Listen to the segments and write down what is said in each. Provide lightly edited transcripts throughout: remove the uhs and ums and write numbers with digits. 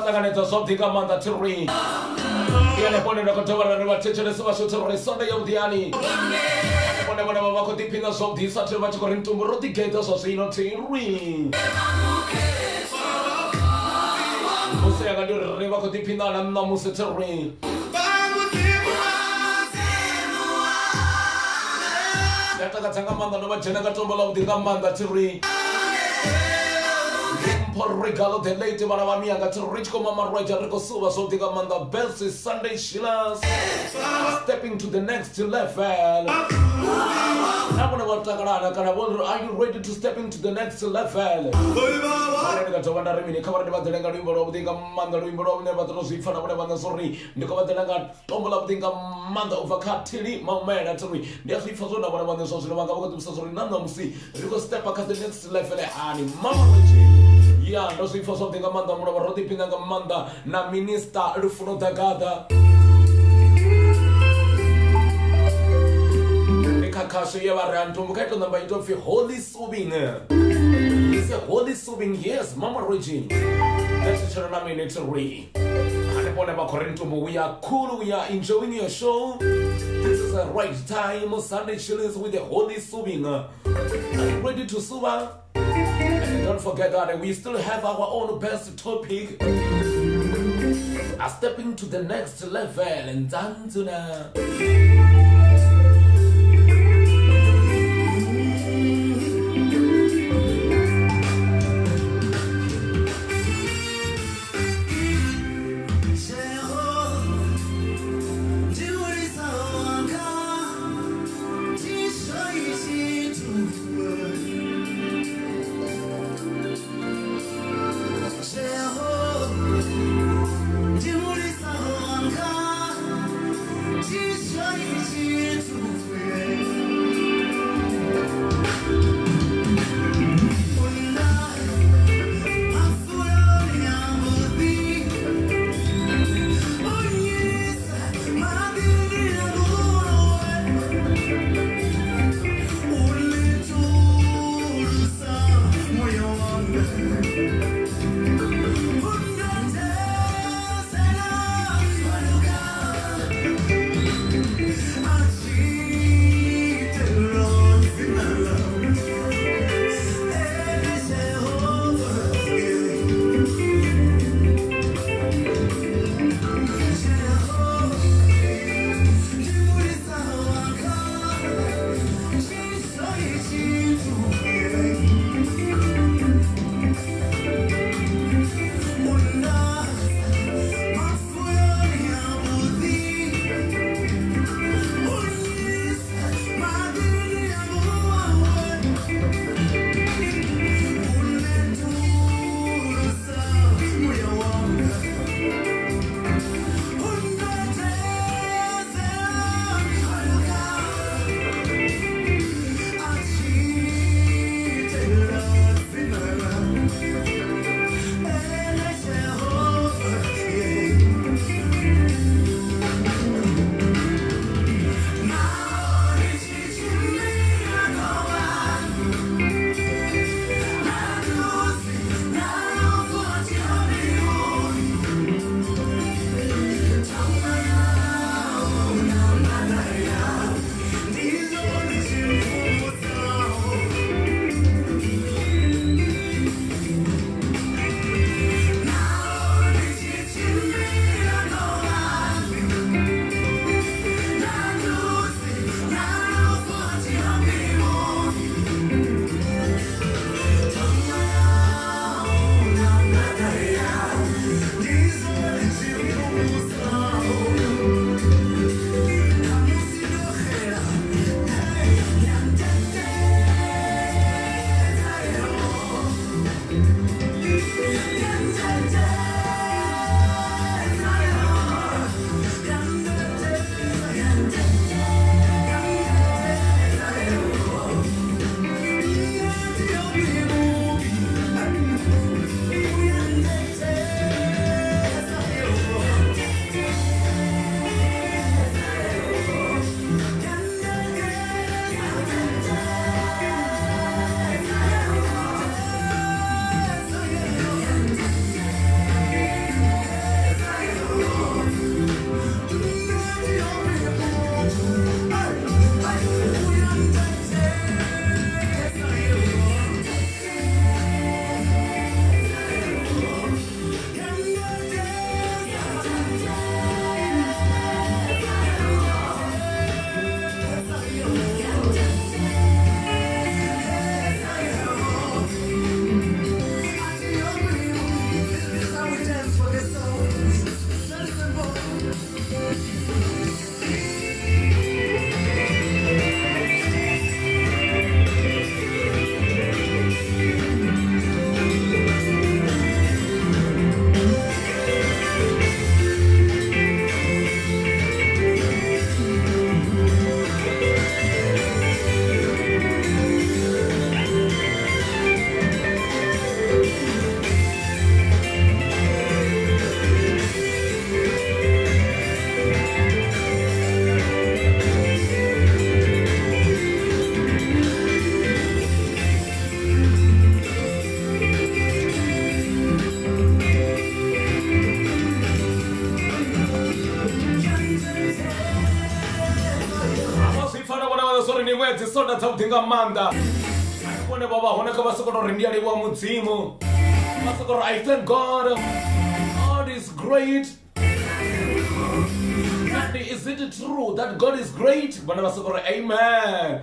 Pataganeta something amanda tiri. Yane pone na kotoba na wacheche na sawa shoto resonda ya udiani. Pone pone mama ko dipina something sache wache ko rintu muroti keta so sino tiri. Ose ya gadio reba ko dipina na muse tiri. Yataka tangamanda no wachena katombola udigamanda tiri. Regalo de late Maramia got to reach Mama Roger Ricosuva so the Gamanda Best Sunday Shilas stepping to the next level. Are you ready to step into the next level? Yeah, no si for something Amanda Mura Roti Pinamanda, na minister Rufuno Tagada. Kakashi number 8 of Holy Subing. It's a Holy Subing, yes, Mama Regine. Let's turn a minute to read. We are cool, we are enjoying your show. This is the right time. Sunday chillings with the Holy Subing. Are you ready to suba? And don't forget that we still have our own best topic. Stepping to the next level and down to now. ni mwedzi soda dzavhuḓi nga maanḓa ani vhone vha vha hone kha vha sokoto ri ndi a livhuwa mudzimu vha sokoto I thank God. God is great. And is it true that God is great? Vana vha sokoto amen.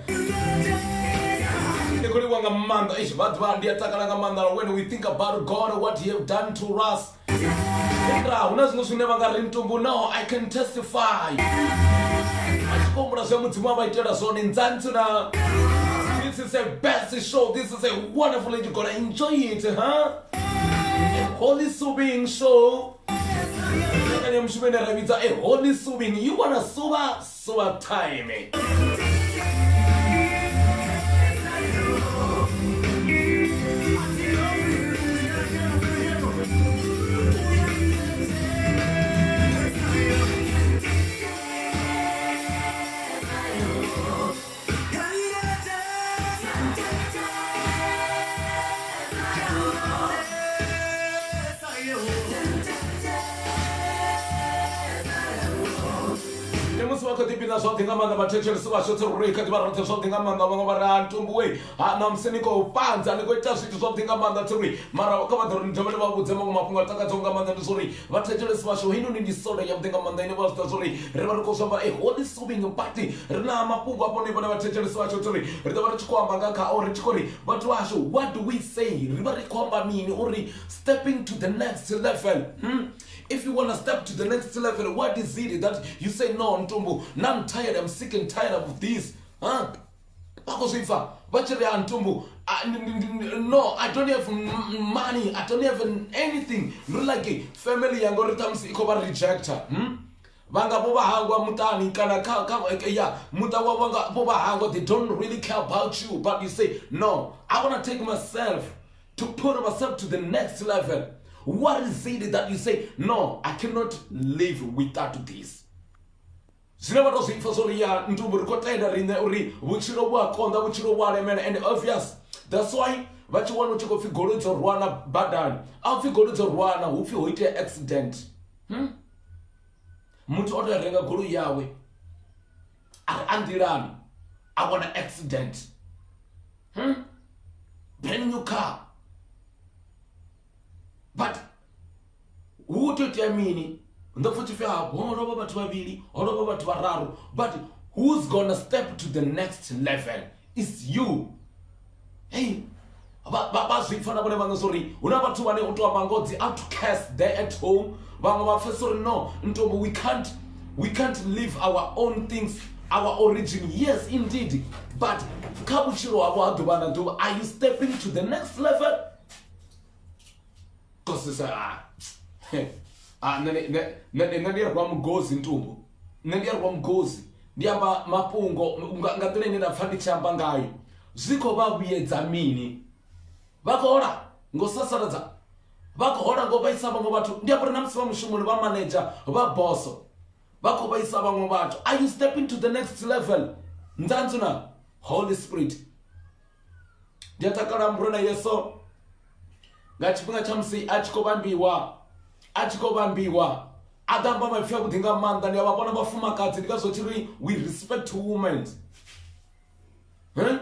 Ndi khou livhuwa nga maanḓa ishi vhaḓivha ndi a takala nga maanḓa when we think about God, what he have done to us. Huna zwiṅwe zwine vha nga ri ntumbu now I can testify. Achikombula zwe mudzimu a vha itela zwone nzantsina. This is a best show. This is a wonderful. You're gonna enjoy it, huh? A Holy Subing show. A Holy Subing. You wanna suba time. Tipina something among the teacher Subasho to Rick at something among the Mamaran to way. I'm cynical fans and go touch it something among the three. Marakama with the Mamatonga and the Suri. But teacher Subasho, he knew this sort of thing among the University of Suri. Remarco Samba, a holy swimming party. Renama Puga upon even teacher Subasho to Riverchua Magaka or Richkori. But Washo, what do we say? Rivericomba mean only stepping to the next level. If you want to step to the next level, what is it that you say, no, Ntumbu, now I'm tired, I'm sick and tired of this. Huh? Ntumbu, no, I don't have money, I don't have anything. Look like a family algorithms ikoba rejector. Banga boba hangwa mutani kana ya mutawa banga boba hangwa, they don't really care about you, but you say, no, I want to take myself to put myself to the next level. What is it that you say, no, I cannot live without this? And obvious. That's why what you want to go to Rwanda badan. I'll go to Rwanda if you hit an accident. Mutu order renga guru yawe. Andiran. I want an accident. Brand new car. But who do you mean? But who's gonna step to the next level? It's you. Hey, sorry. Outcast there at home. No, we can't live our own things, our origin. Yes, indeed. But are you stepping to the next level? Because nani kwa mgozi ntumbu nani kwa mgozi ndiamba mapungo ngatene na fandi chamba ngayo ziko babuyedzamini bakora ngosasaradza bakora ngo baisaba ngo bathu ndiapore namsiba mushumuli ba manager ba boss bako baisaba ngo bathu. Are you stepping to the next level? Ndanzuna Holy Spirit ndiatakala mbrona Yesu ngachipinga chamsi achikobambiwa adamba mafia kudinga manda ndi abakona bafuma kadzi ndikazochiri we respect women. Well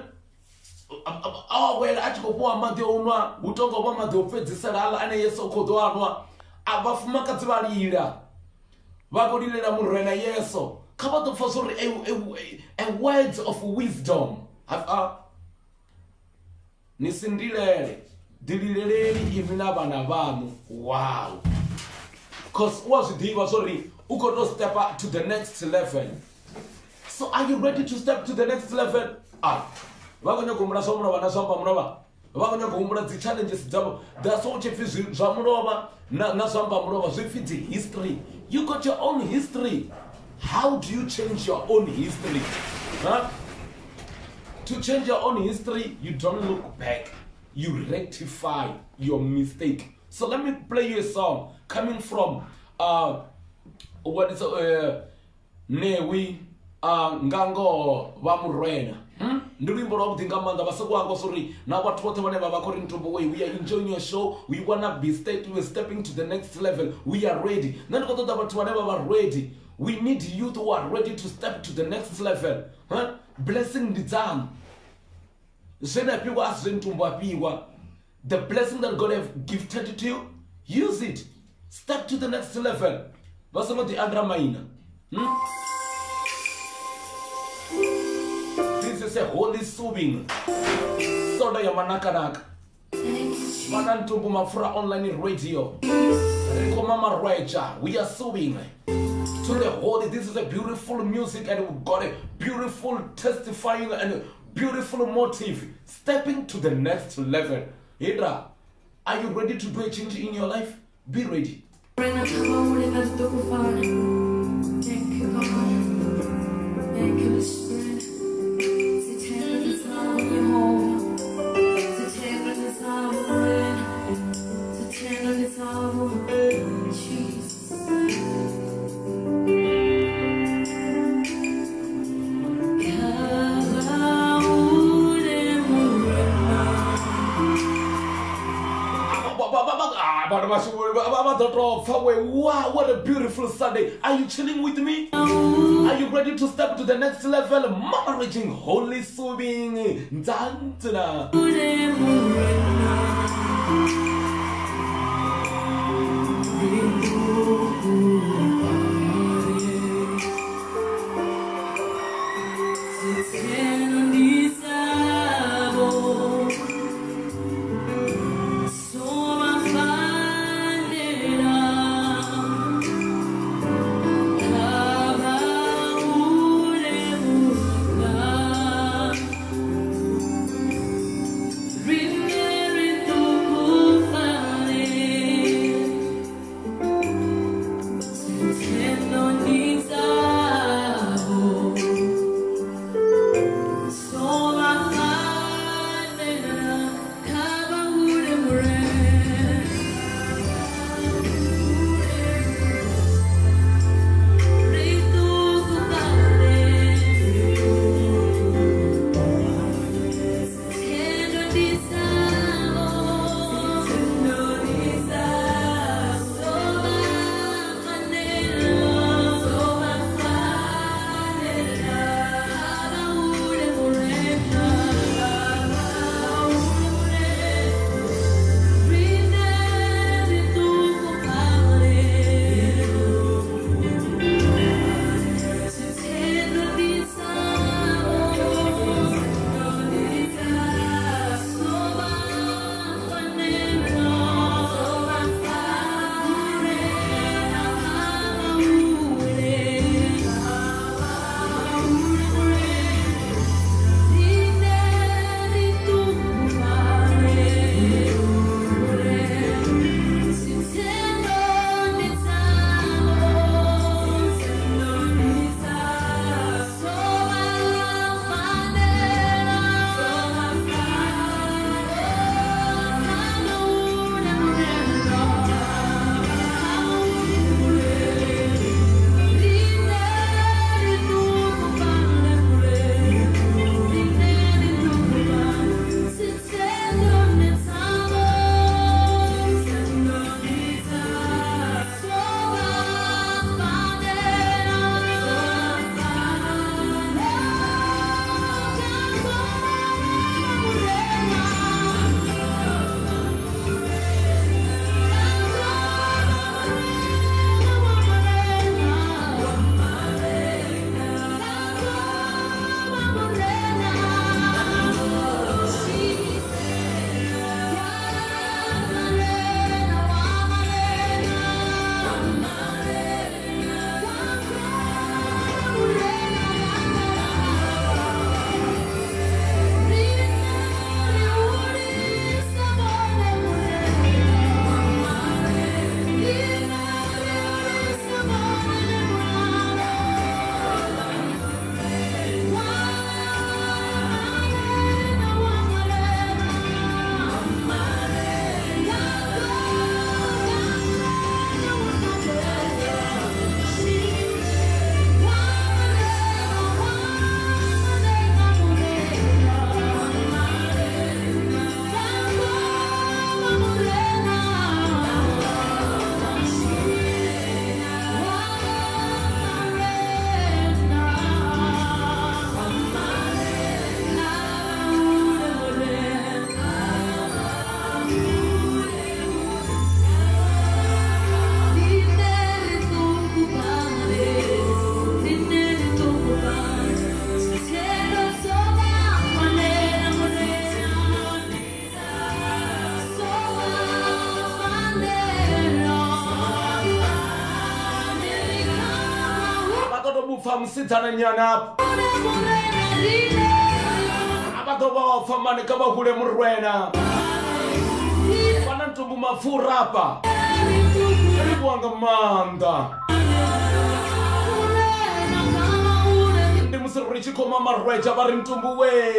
achikopoa mande onwa utonga kwa mande opedzisala ala ane Yesu khodo anwa abafuma kadzi balira bakolilera murena Yesu kabato for sorry a words of wisdom nisindilele dilileleni imina bana banu. Wow. Because what's the deal? Sorry, who got to step up to the next level? So are you ready to step to the next level? Wagonya kumura somura wana somba mroba. Wagonya kumura the challenges double. That's what you feel zamroba na somba mroba. So if it's history, you got your own history. How do you change your own history? To change your own history, you don't look back. You rectify your mistake. So let me play you a song coming from what is Newi Ngango Vamurena. Ndulimbo lobudinga manda basakwango sorry. Now what whatever according to the way we are enjoying your show. We wanna be stepping to the next level. We are ready. Not whatever we're ready. We need youth who are ready to step to the next level. blessing ndi dzanu zvene apiwa asi zventumbu apiwa. The blessing that God have gifted to you, use it. Step to the next level. Vasangoti undermine. This is a holy soothing. Soda ya manakanaka. Manantumbu mafura online radio. Mama Raja, we are soothing to the holy. This is a beautiful music, and we've got a beautiful testifying and a beautiful motive. Stepping to the next level. Hidra, are you ready to do a change in your life? Be ready. Thank you, God. Thank you, Spirit. To take this hour in your home. To take this hour in. To take this hour. Jesus. Wow, what a beautiful Sunday. Are you chilling with me? Are you ready to step to the next level? Mama Reaching Holy Soothing. Dantana. mupfa musidzana nyana abato bafamane ka bahule murwena bana ntumbu mafura apa riwanga manda ndi musirichi koma marweja bari ntumbu we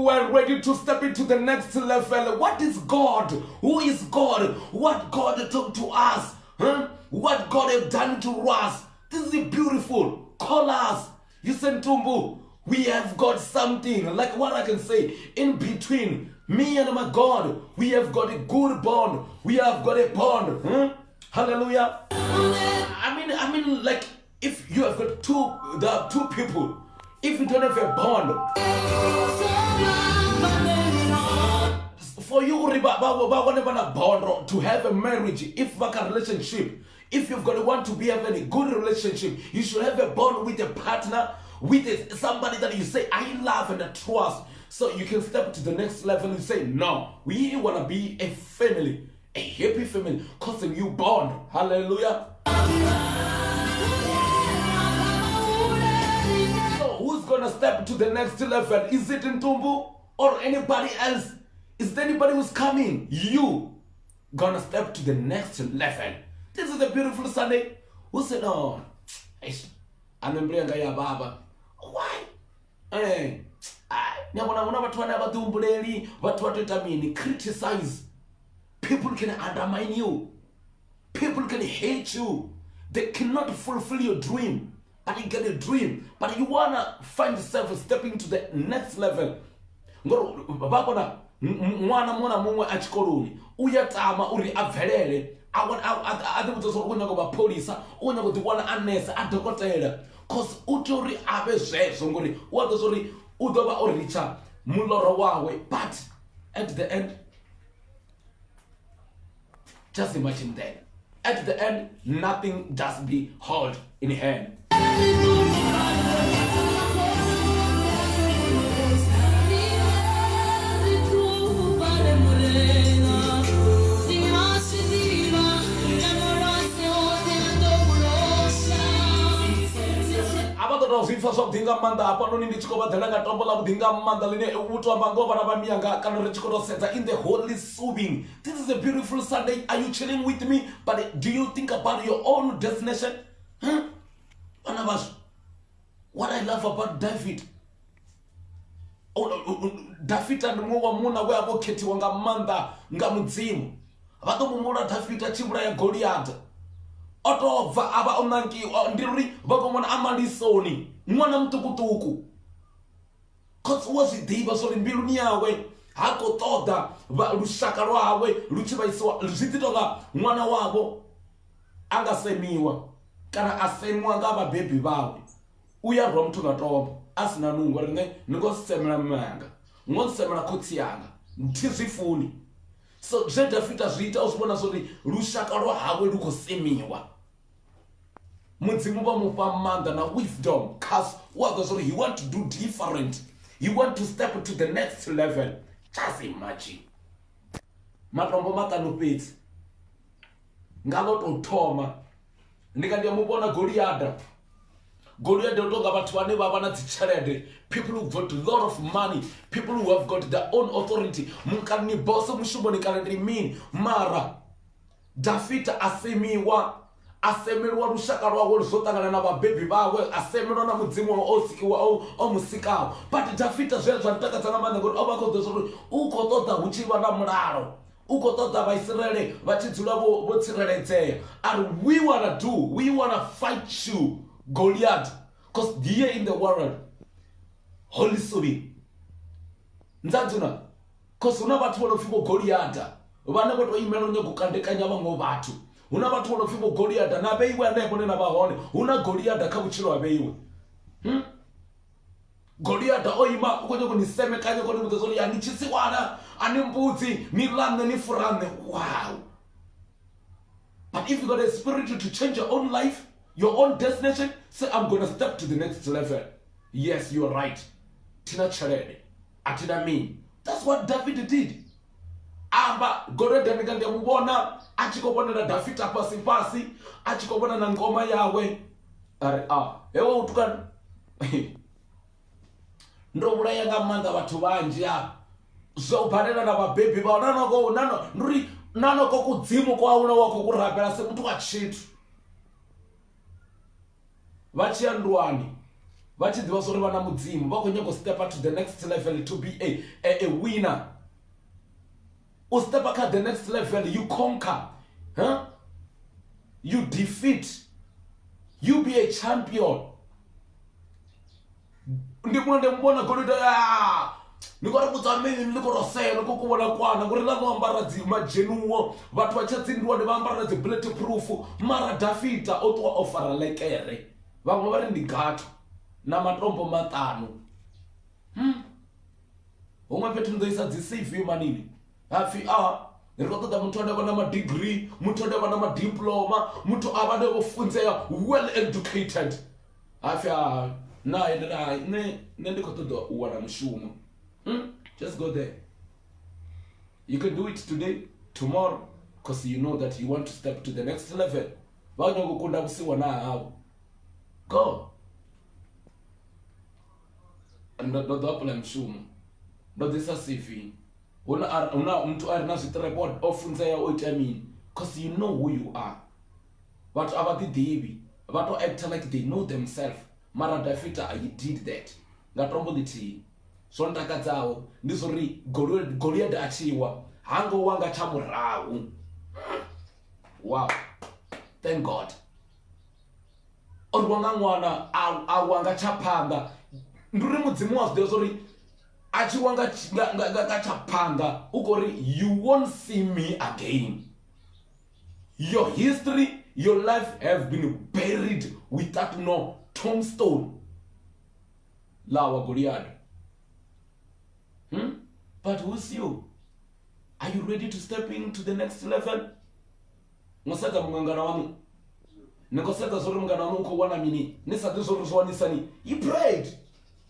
we're ready to step into the next level. What is God? Who is God? What God talked to us? What God have done to us? This is beautiful. Call us. You said, Tumbu, we have got something. Like what I can say, in between me and my God, we have got a good bond. We have got a bond. Hallelujah. I mean, like if you have got two people, if you don't have a bond, for you bond to have a marriage, if like a relationship, if you've got want to be having a good relationship, you should have a bond with a partner, with somebody that you say I love and I trust, so you can step to the next level and say, no, we want to be a family, a happy family, cause a new bond. Hallelujah. Who's gonna step to the next level? Is it Ntumbu or anybody else? Is there anybody who's coming? You gonna step to the next level. This is a beautiful Sunday. Who said, oh, I'm ya baba. Why? Hey, criticize. People can undermine you. People can hate you. They cannot fulfill your dream. But you get a dream, but you wanna find yourself stepping to the next level. Babona mwana mwana mumwe achikoloni uyatama uri abvelele ade mutso kunya kuba polisa unya kuti wana anesa adokotela cause utori abe zwezvo ngori wato zori udoba oricha muloro wawe, but at the end, just imagine that at the end nothing just be held in hand. Zifa so dinga manda apa no ndi chikoba dhalanga tombo la dinga manda line uto ambangova na bamianga kana rechikodo setsa in the holy soothing. This is a beautiful Sunday. Are you chilling with me? But do you think about your own destination? One of us. What I love about David. David and mwa muna we aboketi wanga manda nga mudzimu. Vato mumura David achibura ya Goliath. Otova aba onanki ndiri vakomona amalisoni mwana mtukutuku cause wazidiva sori mbiluni yawe hako toda lushaka lwawe luchivaisiwa luzititonga mwana wavo angasemiwa kana asemwa nga vabebi vawe uyarwa mtu ngatombo asina nungo rine ningosemela manga ngosemela kotsi yanga ntizifuni so David zviita usibona sori lushaka lwawe lukosemiwa. Mudzimu vamupa manda na wisdom, cause what goes on, he want to do different. He want to step to the next level. Just imagine. Matombo matanupiti. Ngaloto toma. Ndikandia mubona Goliath. Goliath utonga vatu vane vavana ticharede. People who got a lot of money. People who have got their own authority. Mukani boss mushumo nikanendri mean. Mara. David asemiwa. Asemelwa rushaka rwawe ruzotangana na babebi bawe, asemelwa na mudzimu osikiwa o musikawo. But David zvezvo antakadzana manda kuti ovakodozori ukotoda huchiva na mularo, ukotoda vaIsraeli vachidzula votsireledzea. And we wanna fight you, Goliath, because here in the world, holy soothing. Nzadzuna, because una vatu vanofiko Goliath, vana votoimela nyekukandekanya vamwe vatu. Una vatu vanofiko Goliath na veiwe anayekone na vahone una Goliath kabuchiro aveiwe Goliath oima ukonye kuniseme kanye kone mutozoni anichisiwana animbudzi milamne nifurane. Wow. But if you got a spirit to change your own life, your own destination, say I'm gonna step to the next level. Yes, you are right. Tina charede atina mean That's what David did. Amba Goliath ndiyamubona achikobonera David pasi achikobona na ngoma yawe ewe utukana ndo mulaya nga manda bathu banji so bhanela na babebi ba nanoko kudzimu kwa una wako kurapela se muthu wa tshithu vachiandwani vachidziva sori vana mudzimu vakonyago step up to the next level to be a winner. U step up at the next level, you conquer, you defeat, you be a champion. Ndibona Goliath nikora kutsamini nikorosela kokubona kwana kuri lava ambara majenuwo vathu vachatsindiwa vambara bulletproof mara David otwa ofara lekere vamwe vari ndigato na matombo matano umwe petu ndoisa CV manini afi nirikotoda muthu ane vana madegree muthu ane vana madiploma muthu avane vofunzeya well educated afi ne ndikotoda uwana mushumo. Just go there. You can do it today, tomorrow, because you know that you want to step to the next level. Go. And not problem shumo. Not this a CV. Una mtu arina report often say because you know who you are. But about the DB, about to act like they know themselves. Mara David, I did that. Ngatombo the tea. So ndakadzawo ndizori Goliath achiwa hango wanga chamurau. Wow, thank God. Orwanga mwana awanga chapanga nduri mudzimu wazodezori achiwanga chapanga ukori you won't see me again. Your history, your life have been buried without no tombstone. Lawa Goliath. But who's you? Are you ready to step into the next level? Ngosaka mungangana wamu. Ngosaka zori mungangana wamu uko wana mini. Nisa zori zoni sani. He prayed.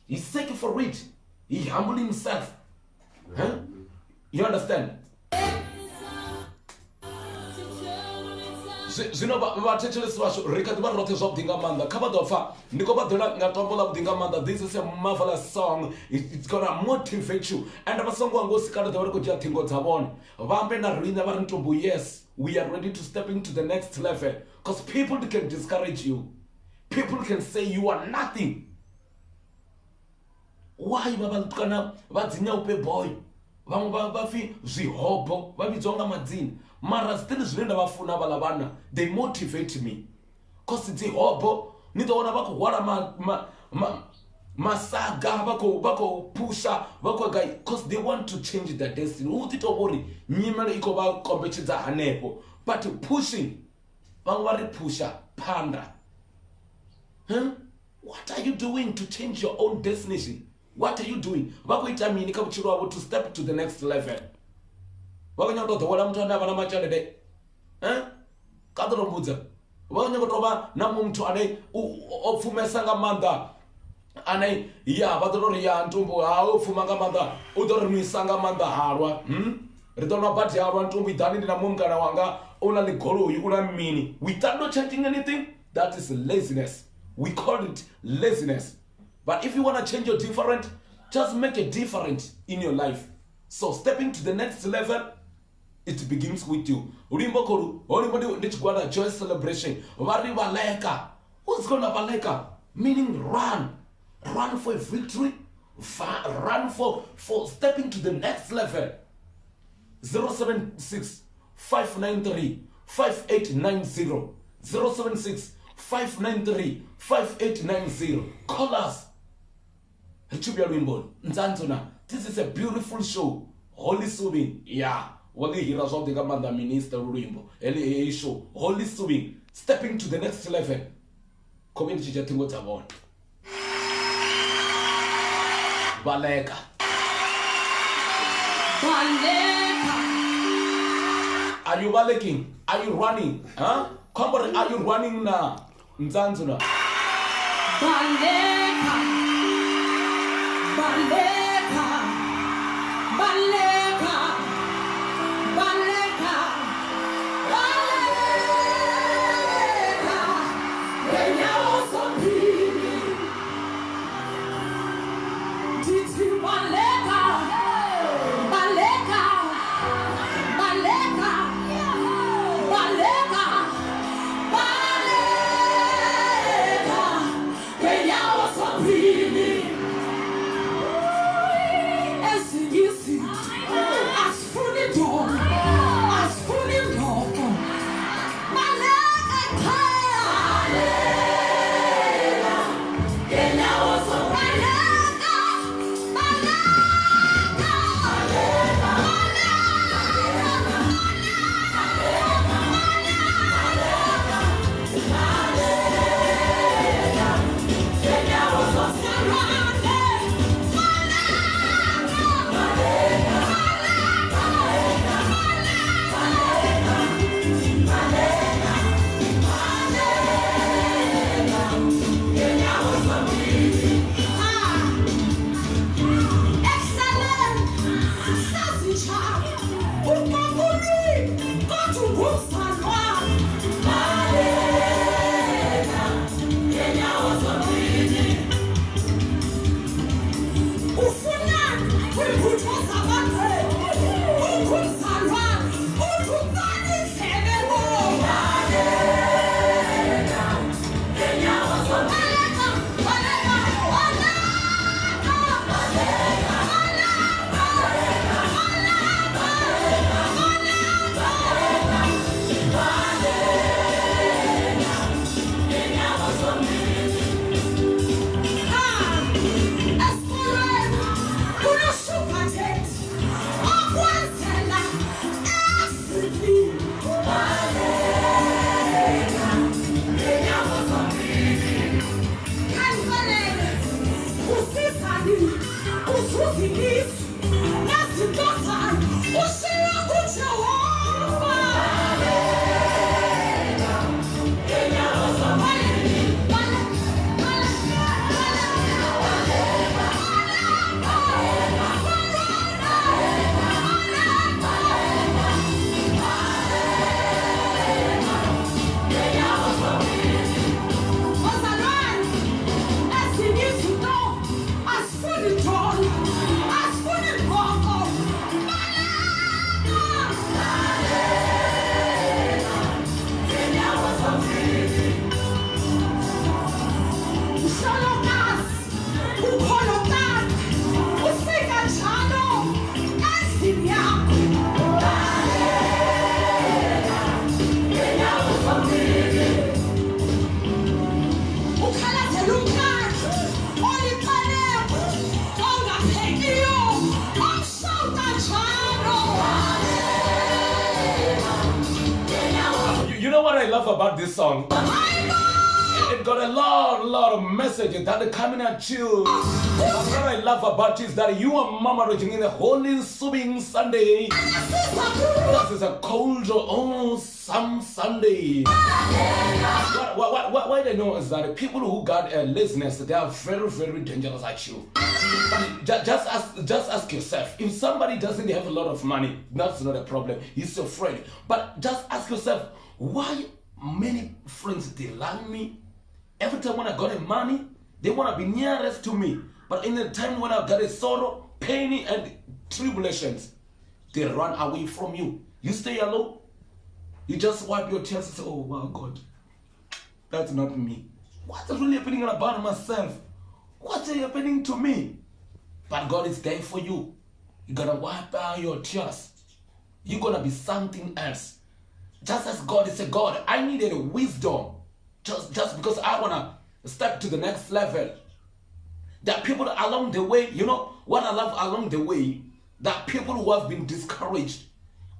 He's seeking for it. He humbled himself. You understand? Zino vathetshelesi vasho rikati va rothe zwa kudinga manda kha vadofa ndiko vadola nga tombo la kudinga manda. This is a marvelous song. It's gonna motivate you. And vasongo wangu sikala da vari kutia thingo dza vona vambe na rina vari ntombo. Yes, we are ready to step into the next level, because people can discourage you. People can say you are nothing. Why vavantukana vadzinya upe boy vamwe vafi zvihobo vavidzonga madzina mara still zvinoenda vafuna vala vana. They motivate me because dzihobo nitoona vakuhwara masaga vako pusha vako guy because they want to change their destiny. Utitovori nyimelo iko vakombechedza hanepo but pushing vamwe vari pusha panda. What are you doing to change your own destination? What are you doing? Vakuita mini kabuchiro wavo to step to the next level. Vakanyakutozowana muthu ane avana machalede. Kadorombudza. Vakanyakutova namwe muthu ane opfumesa nga manda. Ane vadorori ya ntumbu opfuma nga manda. Udorimisa nga manda halwa. Ritona bati halwa ntumbu idhani ndina mungana wanga una ligoloyi una mini. Without not changing anything, that is laziness. We call it laziness. But if you want to change your different, just make a difference in your life. So stepping to the next level, it begins with you. Urimbo koru, onibody ndichigwana joy celebration. Vari valeka. What's gonna valeka? Meaning run. Run for a victory. Run for stepping to the next level. 076 593 5890. 076 593 5890. Call us. This is a beautiful show. Holy Swing. Yeah. Wali hira something about the minister Ruimbo. LA show. Holy Swing. Stepping to the next level. Community chatingo tabon. Baleka. Are you baleking? Are you running? Huh? Come on, are you running now? Nzanzuna. Baleka. Baleka. Baleka. Baleka, baleka, baleka, wenyawo zombili. Ndithi baleka, baleka, baleka, baleka, baleka, wenyawo zombili. Easy, as fully done, as fully done. Baleka, baleka, wenyawo zombili. Baleka, baleka, excellent, sassy child, ukakuli, kotubusanwa. Baleka, wenyawo zombili. Ufunani, uyikhuthaza abantu, ukuzalwa, uthukani sebebo. Baleka, wenyawo zombili. Baleka, baleka, baleka, You know what I love about this song? It got a lot of messages that are coming at you. But what I love about it is that you and Mama Regina in the Holy Swimming Sunday. That is a cold awesome Sunday. What I know is that people who got a laziness, they are very dangerous at you. But just ask yourself, if somebody doesn't have a lot of money, that's not a problem. He's your friend. But just ask yourself, why many friends they like me? Every time when I got a money, they want to be nearest to me. But in the time when I got a sorrow, pain, and tribulations, they run away from you. You stay alone. You just wipe your tears and say, oh, wow, God, that's not me. What's really happening about myself? What's happening to me? But God is there for you. You're going to wipe out your tears. You're going to be something else. Just as God is a God, I needed a wisdom. Just because I want to step to the next level. There are people along the way, you know, what I love along the way, there are people who have been discouraged.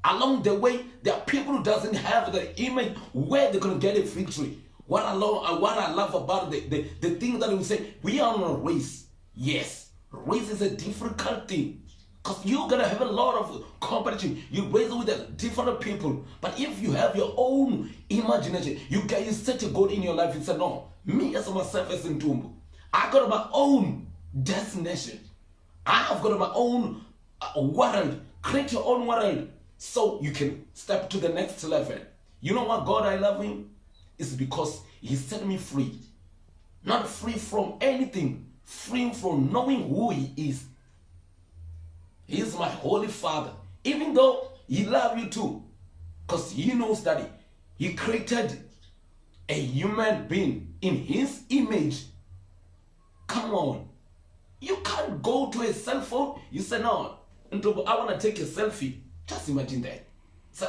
Along the way, there are people who doesn't have the image where they're going to get a victory. What I love about the thing that we say, we are on a race. Yes, race is a difficult thing. Because you're going to have a lot of competition. You race with different people. But if you have your own imagination, you set a goal in your life and say, no, me as myself as in Tumbu, I got my own destination. I have got my own world. Create your own world so you can step to the next level. You know what, God, I love him? It's because he set me free. Not free from anything, free from knowing who he is. He is my holy Father. Even though he loves you too. Because he knows that he created a human being in his image. Come on. You can't go to a cell phone. You say, no, I want to take a selfie. Just imagine that. Say,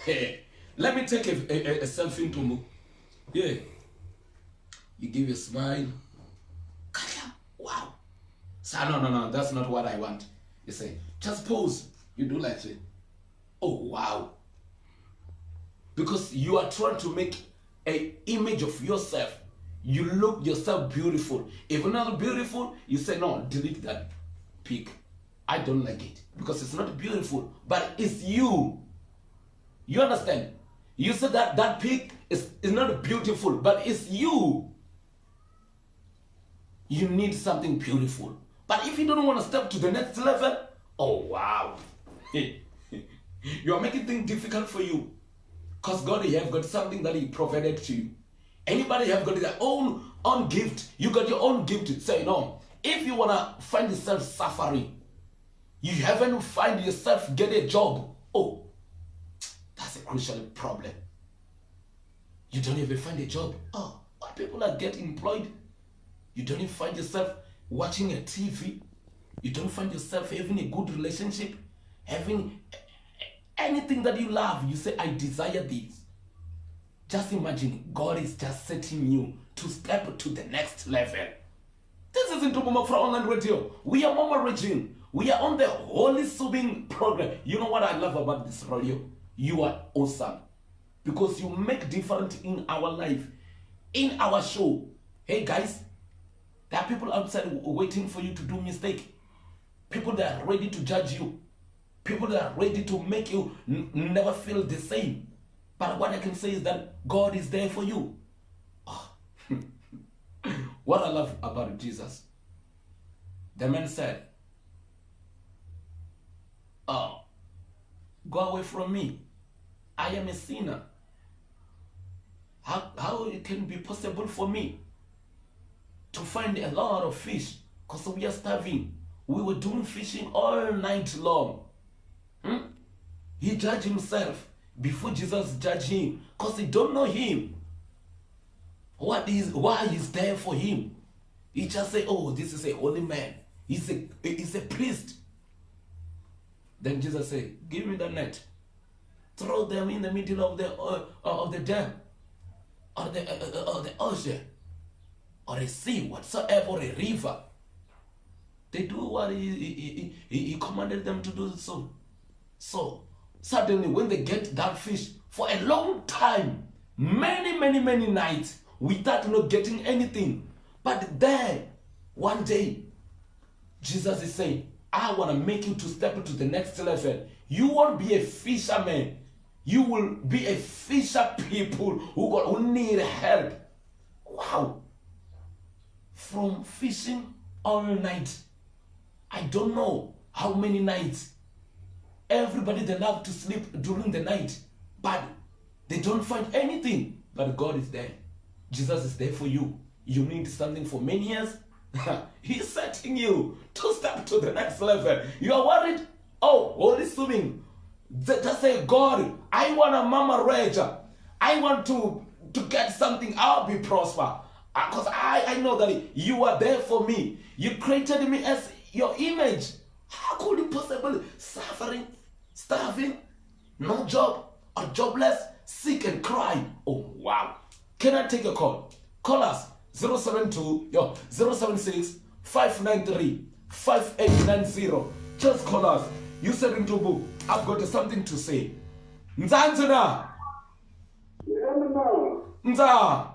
hey, let me take a selfie into me. Yeah. You give a smile. Wow. So, no, that's not what I want. You say, just pose. You do like that. Oh, wow. Because you are trying to make an image of yourself. You look yourself beautiful. If you're not beautiful, you say, no, delete that pic. I don't like it. Because it's not beautiful. But it's you. You understand? You said that pic is not beautiful, but it's you. You need something beautiful. But if you don't want to step to the next level, oh wow. You are making things difficult for you. Because God have got something that he provided to you. Anybody have got their own gift. You got your own gift. Say no. If you want to find yourself suffering, you haven't find yourself get a job. Oh, that's a crucial problem. You don't even find a job. Oh, why people are getting employed? You don't even find yourself watching a TV. You don't find yourself having a good relationship, having anything that you love. You say, I desire this. Just imagine, God is just setting you to step to the next level. This is into Mama Fra Online Radio. We are Mama Regine. We are on the Holy Soothing program. You know what I love about this radio? You are awesome. Because you make difference in our life, in our show. Hey guys, there are people outside waiting for you to do mistake. People that are ready to judge you. People that are ready to make you never feel the same. But what I can say is that God is there for you. Oh. What I love about Jesus. The man said, oh, go away from me. I am a sinner. How it can be possible for me to find a lot of fish? Because we are starving. We were doing fishing all night long. He judged himself before Jesus judged him. Because he don't know him. Why he's there for him? He just say, oh, this is a holy man. He's a priest. Then Jesus said, give me the net. Throw them in the middle of the dam. Or the ocean. Or a sea, whatsoever, or a river. They do what he commanded them to do so. So, suddenly when they get that fish, for a long time, many nights, without not getting anything. But then, one day, Jesus is saying, I want to make you to step to the next level. You won't be a fisherman. You will be a fisher people who need help. Wow. From fishing all night. I don't know how many nights. Everybody, they love to sleep during the night. But they don't find anything. But God is there. Jesus is there for you. You need something for many years. He's setting you to step to the next level. You are worried? Oh, Holy Soothing. Just say, God, I want a Mama Reg. I want to get something. I'll be prosper. Because I know that you are there for me. You created me as your image. How could you possibly suffering, starving, no job, or jobless, sick and crying? Oh, wow. Can I take a call? Call us 076 593 5890. Just call us. You said in Tubu, I've got something to say. Nzanzana. Nza.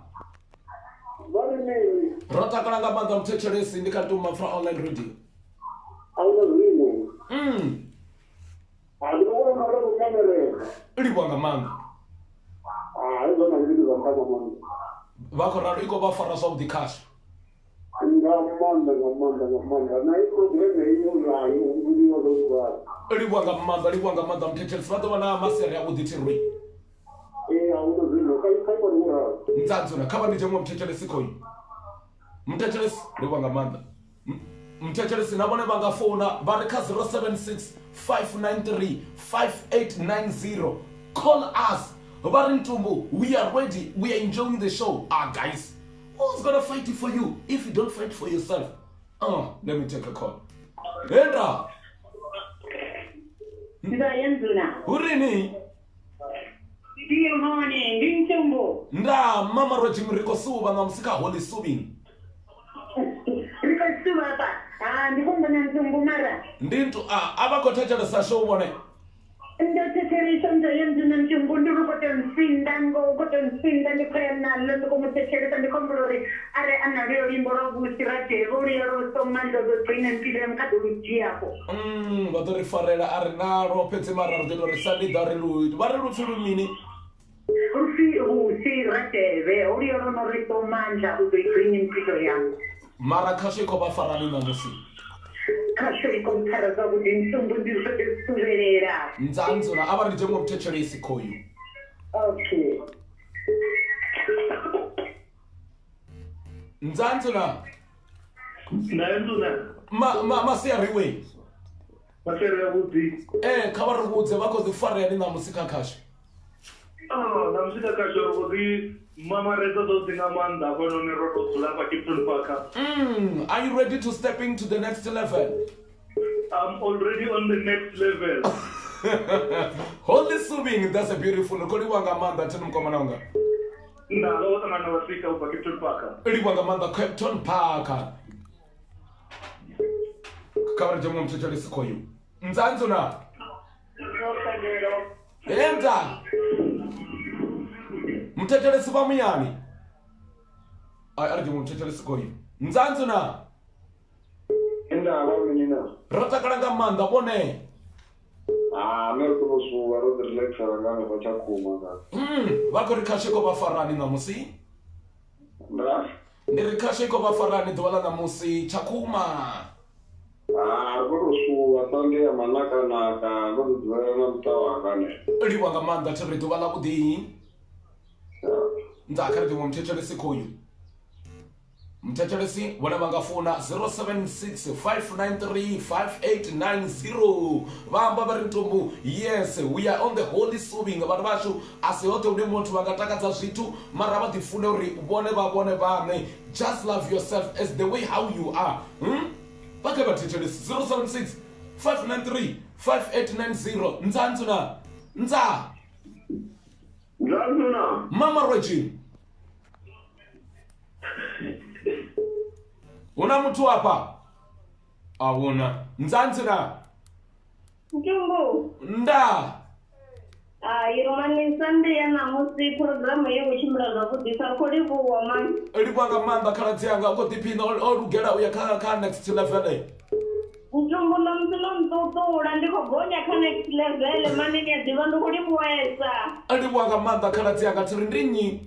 Rota kalanga manga mtecheresi ndikatuma Fra Online Radio. Libwanga manga. Vako raro iko ba fara of the cash. ngamanda na iprobleme iyo yayo uliyo lokwa livwanga manda mthetshelesi vha ḓo vha na masere a vhuḓi tirwi auno zwino kai kwa mura ndzandzuna kha vha ndi dzhenwe mthetshelesi khoyu mthetshelesi livwanga manda mthetshelesi na vhone vha nga founa vha ri kha 076 593 5890 call us vha ri ntumbu we are ready, we are enjoying the show. Guys, who's gonna fight for you if you don't fight for yourself? Let me take a call. Enda Ndayenzuna urini ndiyo mone ndintumbu nda mama Roji Mriko Suba na msika Holy Subing rikasuba pa ndikomba na ntumbu mara ndintu abakothetshela sasho ubone ndothetherisha ndayenzuna ntumbu ndirukotonsinda ngokotonsinda ndikhona nalo komuthetherisha ndikombolori are analo limbo robusirate uriyo somando doctrine mpilo yamkatolojiyako va ḓo ri farela a ri nalo fhedzi mara ri ḓo tou ri sanida ri luiti vha ri lupfi lumini rusirate uriyo rono ritomandla udoigcine impilo yami mara khasho i khou vha farani namusi khasho ikomthara zakuthi ntumbu ndizotesuvelela ndzandzuna a va ri dzhenwe mthetshelesi khoyu okay ndzandzuna ndayenzuna masiariwe masere ya vhuḓi kha vha ri vhudze vha khou ḓi fareani namusi kha khasho na musika kasho ro vhuḓi mama redzo dzo dzinga maanḓa fhanoni ro to dzula pa Kipton Park. Are you ready to step into the next level? I'm already on the next level. Holy Subing, that's a beautiful koliwanga manda tenu mkomana wanga ndalo tangana wasika pa Kipton Park liwanga manda Kipton Park kawari jamu mthetshelesi khoyu ndzandzuna enda mthetshelesi va muyani ari jamu mthetshelesi khoyu ndzandzuna enda ava menina ro takala nga manda vone mere kuno suva ro relaxa ngane va chakuma va ku ri khashe ko va farani namusi ni ri khashe ko va farani ḓuvha ḽa namusi Chakuma kuno suva Sunday ya manakanaka ndo dzula na mtawa ngane liwa nga maanḓa thi ri ḓuvha ḽa vhuḓi ndza kha ri ḓiṅwe mthetshelesi khoyu mthetshelesi vhone vha nga funa 076 593 5890 vha amba vha ri ntumbu yes we are on the Holy Subing vhathu vashu a si hoṱhe hune muthu vha nga takadza zwithu mara vha ḓi fune uri vhone vhaṋe just love yourself as the way how you are vha kha vha thetshelesi 076 593 5890 ndzandzuna ndazuna mama Regine una muthu hapa ahuna ndzandzuna ntumbu nda iromani Sunday ya namusi programu ye kuchimbira zvakuḓi sa khou livhuwa mani livhuwa nga maanḓa khaladzi yanga u khou ḓiphina o lugela u ya kha next level ntumbu namusi no nṱuṱula ndi khou gonya kha next level mani ni a ḓivha ndi khou livhuwesa livhuwa nga maanḓa khaladzi yanga thi ri ndi nnyi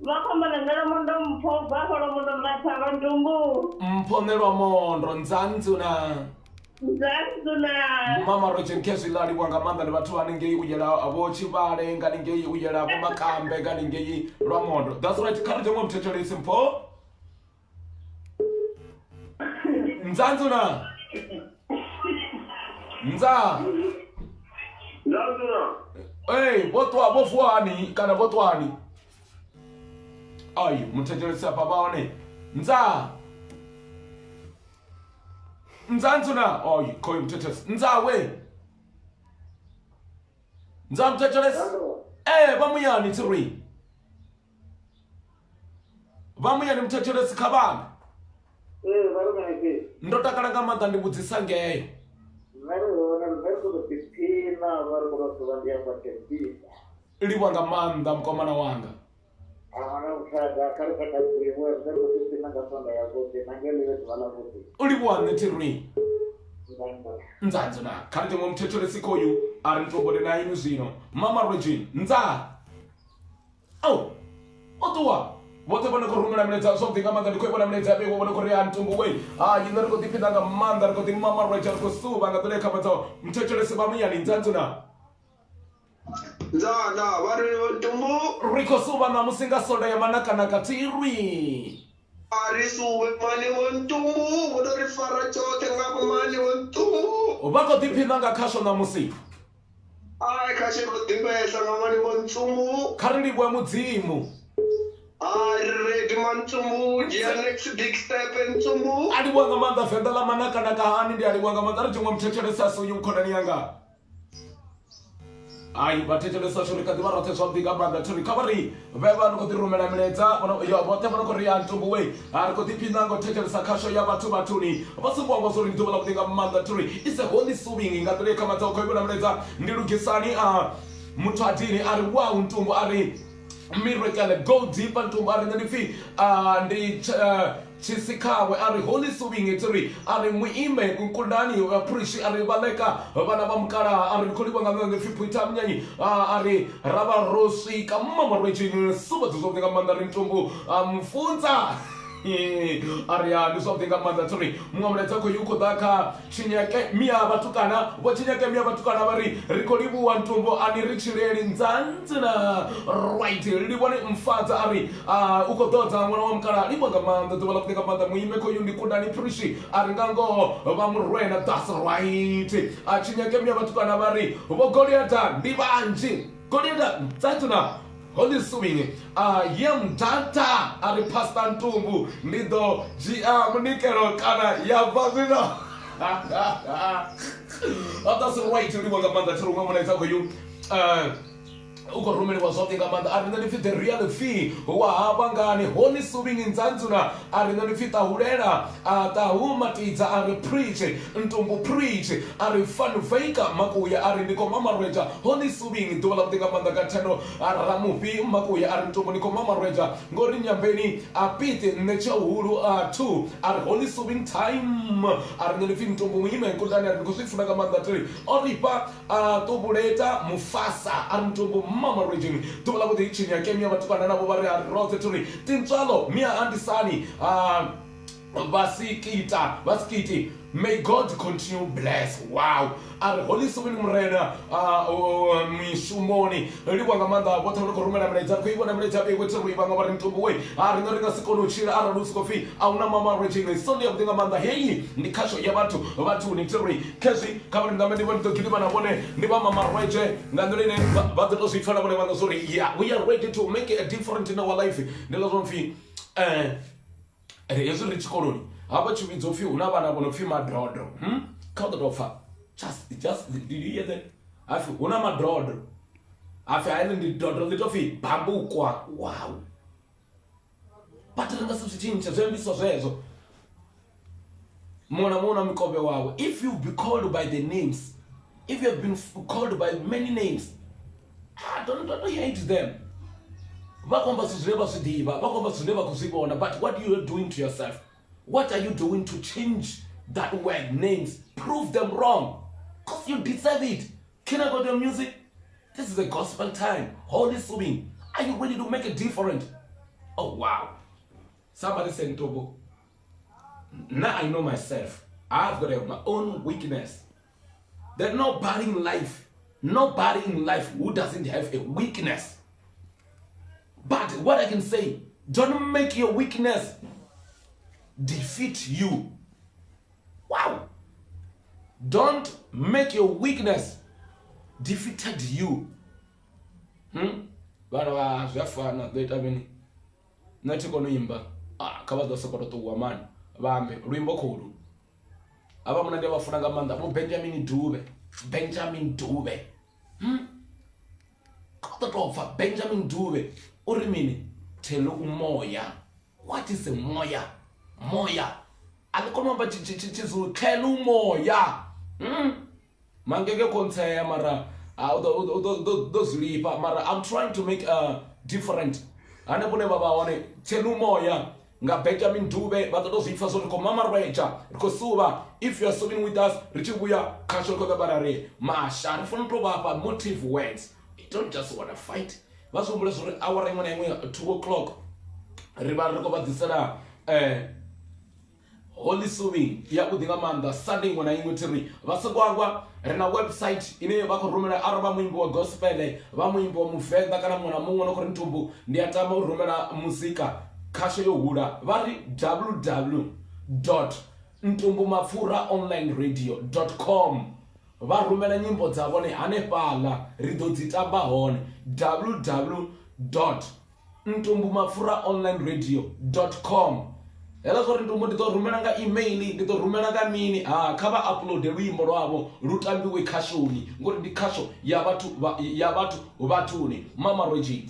vakhombelengela mondo mpho vafolo mondo mlathava ntumbu mphonelwa mondo ndzandzuna mama Regine khezwila livhuwa nga maanḓa ndi vhathu vhaningei u yela vo Tshivhale nga ningei u yela vo Makambe nga ningei lwa mondo that's right kha ri ḓiṅwe mthetshelesi mpho ndzandzuna vo vuani kana vo twani ai mthetshelesi apa vaone ndzandzuna ai khoyu mthetshelesi mthetshelesi va muyani tsiri va muyani mthetshelesi kha vana ndo takala nga maanḓa ndi vhudzisa ngeyo livhuwa nga maanḓa mukomana wanga ulivhuwa nṋe thiri ndzandzuna kha ri ḓiṅwe mthetshelesi khoyu a ri ntombole na inu zwino mama Regine o ṱuwa vote vano kurumira mleta something kama ndiko ibona mleta bego vano korea ntumbu we yina riko dipinda nga manda riko di mama Rachel ko suba nga dole kama to mchechele seba miyani nzantuna Zana vari ntumbu riko suba na musinga soda ya manaka na katirwi ari suwe mani wontumbu vodori fara chote ngapo mani wontumbu vako dipinda nga kasho na musi ai kashe kudimesa ngamani wontumbu karili bwa mudzimu ready mantumbu jia next big step ntumbu aliwanga manda fendala manaka na kahani ndi aliwanga manda rjumwa mchechele sasu yukona niyanga ai batechele sasu likati barote something abanda turi kabari beba nuko dirumela mleta yo bote bano ko rian tumbu we ariko dipinango techele sakasho ya batu batuni basubwa ngosori ntubala kutinga manda turi is a holy subing ngatole kama toko ibona mleta ndilugisani mtu adini ari wa untumbu ari miracle go deep untumbu ari ndifi ndi chisikawe ari holy subing ituri ari muime kunkundani prishi ari baleka bana bamkara ari kuliwa nganga fipu itamnyanyi ari raba rosi kama Rachel suba tuzotenga mandarin tumbu mfunza Aria do something mandatory. Mwamleta ko yuko daka chinyake mia batukana wachinyake mia batukana bari rikolibu wantumbo ani richireli nzanzina right libone mfata ari uko dota mwana wa mkara libonga manda to balapika manda muime ko yundi kundani prishi ari ngango bamurwena that's right chinyake mia batukana bari bogoliata ndibanji goliata nzanzina Holy Swing, yem tanta, ari pasta ntumbu, nido, mnikero kana, ya babino. That's right, you want to manda churu mwana itako yu. Uko rumeni wa something amanda ari nani fit the real fee wa habangani Holy Swing nzanzuna ari nani fit ahurera tahuma tiza ari preach ntumbu preach ari fun fake makuya ari ndiko mama Rachel Holy Swing dola mtinga manda gatano aramupi makuya ari ntumbu ndiko mama Rachel ngori nyambeni apite necha uhuru tu ari Holy Swing time ari nani fit ntumbu muhime kundani ari kusifuna kamanda tri oripa tubuleta mufasa ari ntumbu mama region tubala kuti chini yake mia batukana nabo bari rote turi tintsalo mia andisani basikiti may God continue bless. Wow. Ari Holy Swing mrena mishumoni liwanga manda bote ko rumela mleja ko ibona mleja be wetu ibanga bari ntumbu we ari ngoringa sikono chira ara luskofi au na mama region sonde yabdinga manda heyi ndikasho ya batu ni turi kesi kama ndamende wanto kiliba na bone ndiba mama region ngandolene bado to sifana bone manda sorry yeah we are ready to make a difference in our life ndilozomfi yesu richikoloni hapa chividzo unavana vonofi madhodho kaudorofa just did you hear that afi una madhodho afi aine dhodho litofi bambukwa wow but ringasichincha zvembiso zvezvo mona mikobe wawe if you be called by the names if you have been called by many names don't hate them vakomba zvineva zvidiva vakomba zvineva kuzvivona but what you are doing to yourself. What are you doing to change that word names? Prove them wrong. Because you deserve it. Can I go to music? This is a gospel time. Holy Swing. Are you ready to make a difference? Oh wow. Somebody said Tobo. Now I know myself. I've got my own weakness. There's nobody in life. Nobody in life who doesn't have a weakness. But what I can say, don't make your weakness defeat you. Wow. Don't make your weakness defeated you. Bana zafana betamini natiko noimba kabaza sokoto to woman bambe rimbo khulu aba mna ndeba funa ngamanda mo Benjamin Dube kotofa Benjamin Dube urimini telo umoya. What is a moya? Moya alikomba chizu khelu moya mangeke konseya mara those lipa mara I'm trying to make a different anebone baba one khelu moya nga Benjamin Dube batozifha so ko mama Rachel kosuba if you are serving with us richibuya kasho ko barare masha rifuna to baba motive words you don't just want to fight basombule so hour imwe 2 o'clock ri va ri ko va disela Holy Suving ya u dinga manda Sunday ngwana ingwe tiri va sekwangwa ri na website ine va ko rumela araba muimbo wa gospel va muimbo wa mufenda kana mwana munwe no ko ntumbu ndi atama u rumela muzika khasho yo hula va ri www.ntumbumafuraonlineradio.com va rumela nyimbo dza vone hanefhala ri do dzi tamba hone www.ntumbumafuraonlineradio.com hela zwo ri ntumbu ndi ḓo rumela nga email ndi ḓo rumela nga mini kha vha upload luimbo lwavho lu tambiwe khashoni ngori ndi khasho ya vhathu vhathuni Mama Reggie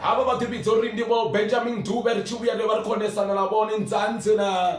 ava va tivitso ri ndi vo Benjamin Dube ri chuvuya le va ri khonesana na vone Ndzanzi na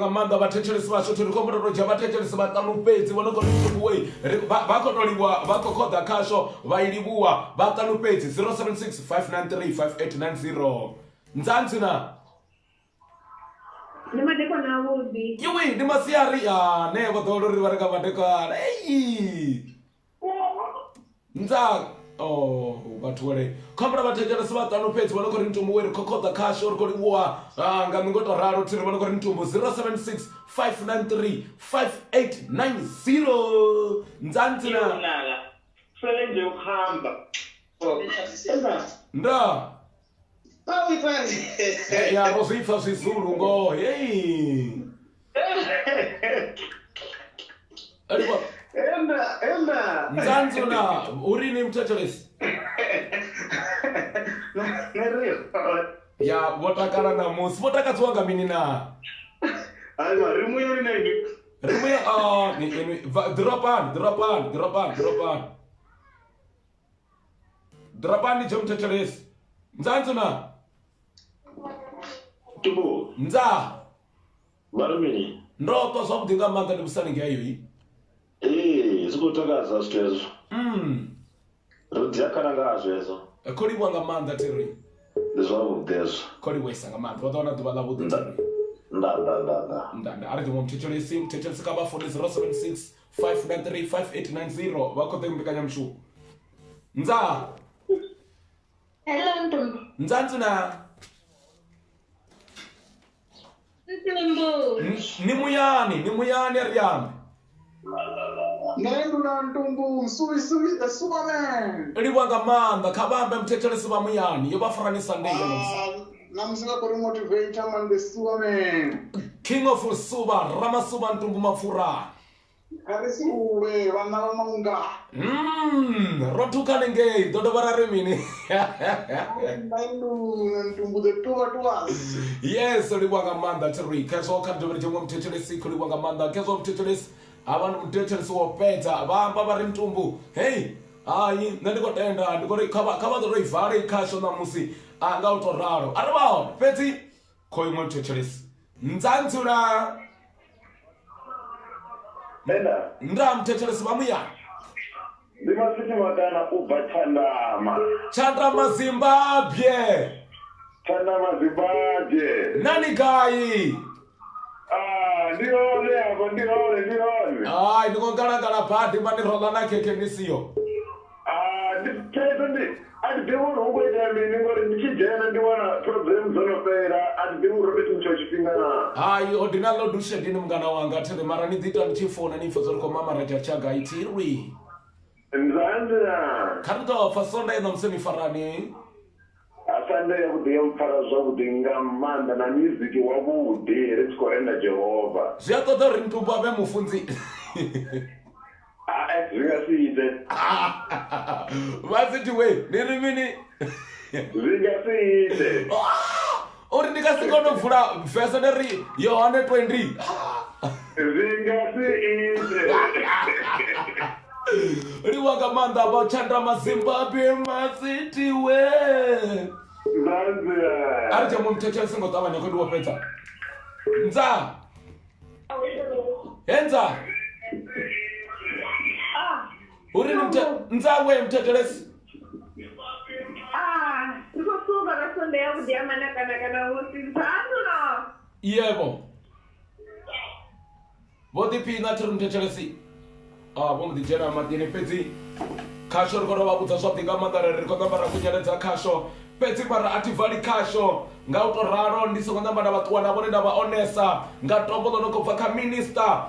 nga manda vhathetshelesi vasho ri khou roja vhathetshelesi vha ṱanu fhedzi vho no khou livhuwe vha khou tou livhuwa vha khou khoḓa khasho vha i livhuwa vha ṱanu fhedzi 076 593 5890 Ndzanzi na Ni madekwana vhuḓi. Iwe ndi masiari ne vha ḓo ri vha ri nga madekwana Ndza vhathu vhole khombela vhathetshelesi vha ṱanu fhedzi vha no khou ri ntumbu we ri khou khoḓa khasho ri khou livhuwa nga mingo to ralo thiri vha no khou ri ntumbu 076 593 5890 Ndzanzi na Fele nje ukuhamba. Nda ya rozipfa zizulu ngo Ndzanzi Nzanzuna urini mthetshelesi ya votakala namusi votakadziwa nga mini na aiwa rimuyeri nenge rimwe dropani je mthetshelesi Nzanzuna tubo Nza varumini ndotwa zwavhuḓi nga maanḓa ndi vhusani nga iyo zwi khou takadza zwithu hezwo ri dzi akhala ngazwo hezwo kho livhuwa nga maanḓa Terry ndi zwavhuḓi hezwo kho livhuwesa nga maanḓa vha ḓo wana ḓuvha ḽavhuḓi Terry nda ari ndi mthetshelesi kha vha foni 076 593 5890 vha khou ḓa mbekanyamushumo Nza Hello, Ntumbu. Nzanzuna Ntumbu. ni muyani ari yambe Nenduna Ntumbu, Superman. livhuwa nga maanḓa kha vhambe mthetshelesi vha muyani yo vha faranisa ndeyo Namusika kuri motivator man the Superman. King of Suba Ramasuba Ntumbu Mafura Karisuwe vana va maunga. Rotukale ngei dodo varare mini Ntumbu the tuas. yes livhuwa nga maanḓa Terry khezwo kha dovhele jemwe mthetshelesi kho livhuwa nga maanḓa khezwo mthetshelesi abantu mthetshelesi wo fhedza vhamba vha ri Ntumbu hey hayi nṋe ndi khou tenda ndi khou ri kha vha ḓo i vala i khasho ṋamusi nga u to ralo ari vhahone fhedzi kho iṅwe mthetshelesi Nzanzuna nda mthetshelesi vha muyani ndi masithi makana ubva Chandama Zimbabwe nani gai ndione hapo ndione hayi ndikongalangala bhadhi manirola na khekhe nisiyo andidivuri ukuita mini ngori ndichijena ndiwana problem dzonopera andidivuri kuti nicho chifhinga na hayi ordinalo dushedini mungana wanga Terry mara ni dzita ndichifona nifo zori komamara chachaga itirwi Nzanzuna khari tofa sonda ina musemi farani asande yavhuḓi ya mpfara zwavhuḓi nga maanḓa na music wavhuḓi ri tshi khou enda Jehova zwi a ṱoḓa uri Ntumbu avhe mufunzi zwi nga si ite vasithi we ni ri mini zwi nga si ite uri ndi nga si kone u vula vese ni ri Yohane 20 zwi nga si ite livhuwa nga maanḓa vha Chandama Zimbabwe masithi we Nzanzuna ari jemwe mthetshelesi ngo ṱavhanya kho ndi wo fhedza Nza henza uri Nza we mthetshelesi Ndikusuka na sonde ya vhuḓi ya manakana kana musi Nzanzuna. yebo vho ḓiphina Terry mthetshelesi vho mbo ḓi dzhena maḓini fhedzi khasho ri khou vha vhudza zwavhuḓi nga maanḓa ri khou ṋamba ra kunyeledza khasho fhedzi mara a thi vali khasho nga u to ralo ndi songo ṋamba nda vha ṱuwa na vhone nda vha onesa nga tombo ḽo no khou bva kha minister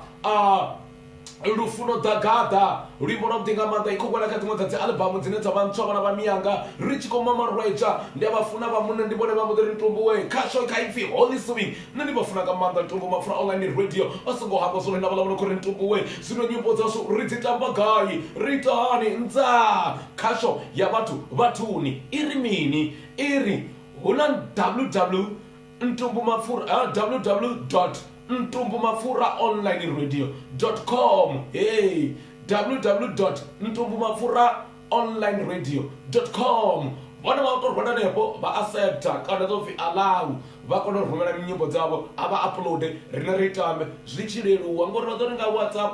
Lufuno Dagada luimbo lwa vhuḓi nga maanḓa i khou wela kha dziṅwe dza dzi albamu dzine dza vha ntswa vhana vha miyanga ri tshi khou mamarweja ndi a vha funa vha munna ndi vhone vha mbo ḓi ri Ntumbu we khasho kha ipfhi Holy Swing nṋe ndi vha funa nga maanḓa Ntumbu Mafura online radio a songo hangwa zwone na vhaḽa vha no khou ri Ntumbu we zwino nyimbo dzashu ri dzi tamba gai ri ita hani Nza khasho ya vhathu vhathuni i ri mini i ri hu na www.ntumbumafuraonlineradio.com hey www.ntumbumafuraonlineradio.com vona vha to rwela nepo vha accepta kana dzo pfi allow vha kona u rumela nyimbo dzavho a vha upload rine ri tambe zwi tshi leluwa ngori vha ḓo ri nga WhatsApp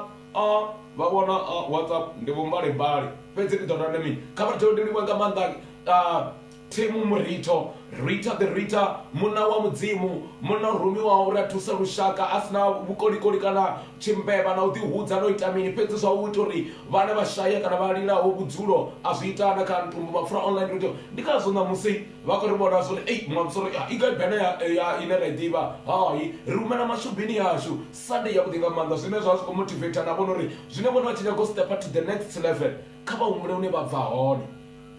vha vhona WhatsApp ndi vhumbale mbale fhedzi ndi ḓo rana mini kha vha tea u ndiliwa nga maanḓa Temu Murito Rita the Rita munna wa mudzimu munna rumiwa uri a thusa lushaka a sina vhukolikoli kana tshimbeba na u ḓihudza no ita mini fhedzi zwa u ita uri vhana vha shaye kana vha lilaho vhudzulo a zwi itana kha Ntumbu Mafura online radio ndi khazwo ṋamusi vha khou ri vhona zwori mwamusoro i gai bene ya ine ra i ḓivha hayi ri rumela mashubini yashu Sunday ya vhuḓi nga maanḓa zwine zwa zwi khou motivate na vhona uri zwine vhona vha tshi nyago step to the next level kha vha humbule hune vha bva hone.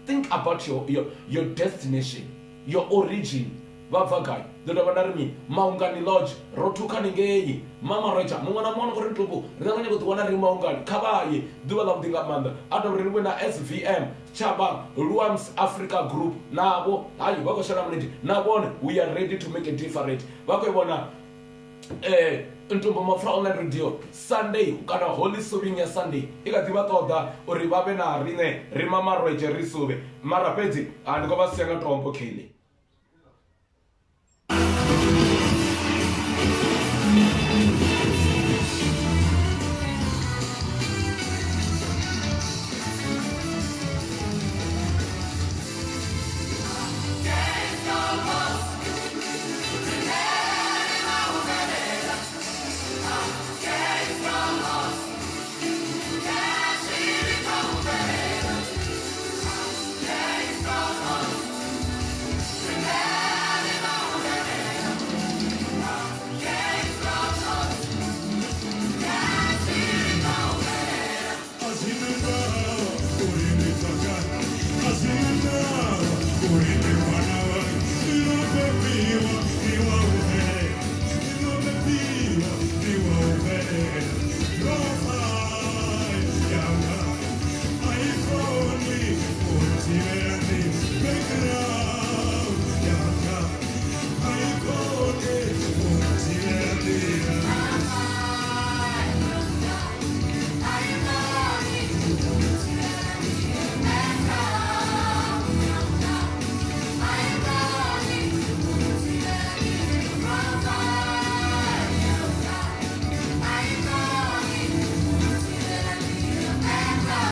Think about your destination, your origin. vha bva gai ḓo dovha nda ri mini Maungani Lodge ro thukhani ngei Mama Roger muṅwe na muṅwe kuri ntuku ri nga nyanga u ḓiwana ri Maungani kha vha ye ḓuvha ḽa vhuḓi nga maanḓa a dovha ri vhe na SVM Chabang Luams Africa Group navho hayi vha khou shela mulenzhe na vhone we are ready to make a difference vha khou vhona Ntumbu Mafra Online Radio Sunday kana Holy Suving ya Sunday i kha ḓi vha ṱoḓa uri vha vhe na riṋe ri Mama Roger ri suvhe mara fhedzi ndi khou vha sia nga tombo kheli